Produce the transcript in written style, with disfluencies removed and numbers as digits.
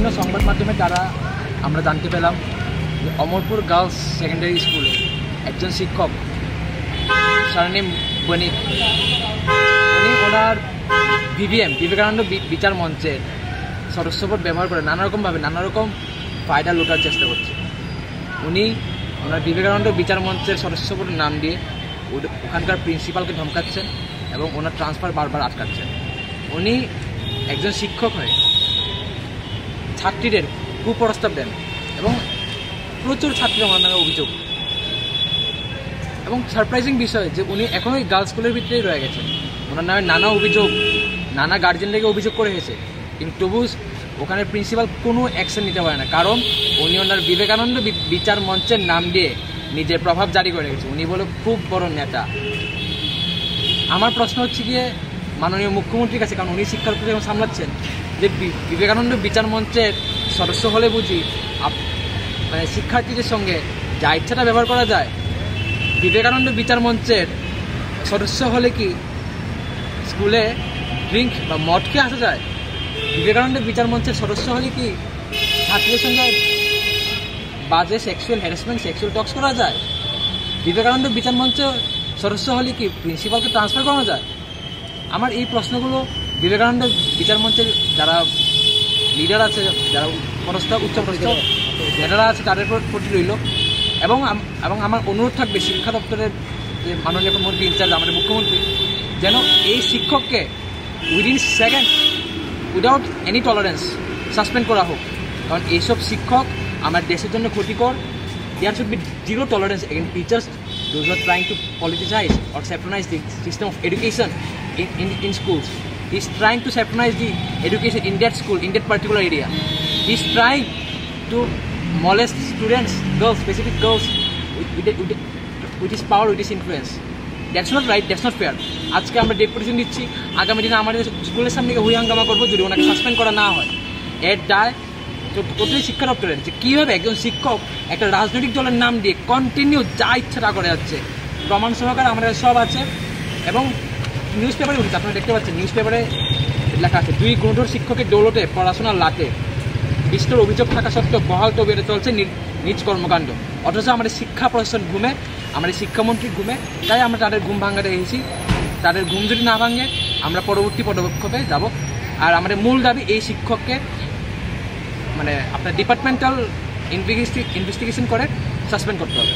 বিভিন্ন সংবাদ মাধ্যমে দ্বারা আমরা জানতে পেলাম যে অমরপুর গার্লস সেকেন্ডারি স্কুলে একজন শিক্ষক সারনেম বণিক, উনি ওনার বিবেকানন্দ বিচার মঞ্চের সদস্যপদ ব্যবহার করে নানারকমভাবে নানারকম ফায়দা লুটার চেষ্টা করছে। উনি ওনার বিবেকানন্দ বিচার মঞ্চের সদস্যপদের নাম দিয়ে ওখানকার প্রিন্সিপালকে ধমকাচ্ছেন এবং ওনার ট্রান্সফার বারবার আটকাচ্ছেন। উনি একজন শিক্ষক হয়ে ছাত্রীদের কুপ্রস্তাব দেন এবং প্রচুর ছাত্রীরা ওনার নামে অভিযোগ, এবং সারপ্রাইজিং বিষয় যে উনি এখনও ওই গার্লস স্কুলের ভিতরেই রয়ে গেছেন। ওনার নামে নানা অভিযোগ, নানা গার্জেন থেকে অভিযোগ করে এসেছে, কিন্তু তবু ওখানে প্রিন্সিপাল কোনো অ্যাকশন নিতে পারে না, কারণ উনি ওনার বিবেকানন্দ বিচার মঞ্চের নাম দিয়ে নিজের প্রভাব জারি করে গেছে। উনি বলে খুব বড় নেতা। আমার প্রশ্ন হচ্ছে গিয়ে মাননীয় মুখ্যমন্ত্রীর কাছে, কারণ উনি শিক্ষার প্রতি সামলাচ্ছেন, যে বিবেকানন্দ বিচার মঞ্চের সদস্য হলে বুঝি মানে শিক্ষার্থীদের সঙ্গে যা ইচ্ছাটা ব্যবহার করা যায়? বিবেকানন্দ বিচার মঞ্চের সদস্য হলে কি স্কুলে ড্রিঙ্ক বা মদ খেয়ে আসা যায়? বিবেকানন্দ বিচার মঞ্চের সদস্য হলে কি ছাত্রীদের সঙ্গে বাজে সেক্সুয়াল হ্যারাসমেন্ট, সেক্সুয়াল টক্স করা যায়? বিবেকানন্দ বিচার মঞ্চের সদস্য হলে কি প্রিন্সিপালকে ট্রান্সফার করানো যায়? আমার এই প্রশ্নগুলো বিবেকানন্দ বিচার মঞ্চের যারা লিডার আছে, যারা উচ্চপদস্থ নেতারা আছে তাদের প্রতি রইল, এবং আমার অনুরোধ থাকবে শিক্ষা দপ্তরের যে মাননীয় মন্ত্রী ইনচার্জ আমাদের মুখ্যমন্ত্রী, যেন এই শিক্ষককে within second without any tolerance suspend করা হোক, কারণ এইসব শিক্ষক আমার দেশের জন্য ক্ষতিকর। There should be zero tolerance against teachers those who are trying to politicize or sapronize the system of education in schools. He's trying to sapronize the education in that school, in that particular area. He's trying to molest students, girls, specific girls, with his power, with his influence. That's not right, that's not fair. আজকে আমরা deputation দিচ্ছি, আগামী দিনে আমাদের স্কুলের সামনে হুই হাঙ্গামা করবো যদি ওনাকে সাসপেন্ড করা না হয়। এর দায় প্রতিটি শিক্ষা দপ্তরের, যে কীভাবে একজন শিক্ষক একটা রাজনৈতিক দলের নাম দিয়ে কন্টিনিউ যা ইচ্ছাটা করে যাচ্ছে। প্রমাণ সহকারে আমাদের সব আছে, এবং নিউজ পেপারে উঠেছে, আপনারা দেখতে পাচ্ছেন নিউজ পেপারে লেখা আছে 2 গুণধর শিক্ষকের দৌলতে পড়াশোনার লাটে বিস্তর অভিযোগ থাকা সত্ত্বেও বহাল তবিয়তে চলছে নিজ কর্মকাণ্ড। অথচ আমাদের শিক্ষা প্রশাসন ঘুমে, আমাদের শিক্ষামন্ত্রী ঘুমে, তাই আমরা তাদের ঘুম ভাঙাতে এসেছি। তাদের ঘুম যদি না ভাঙে আমরা পরবর্তী পদক্ষেপে যাব। আর আমাদের মূল দাবি এই শিক্ষককে মানে আপনার ডিপার্টমেন্টাল ইনভেস্টিগেশন করে সাসপেন্ড করতে হবে।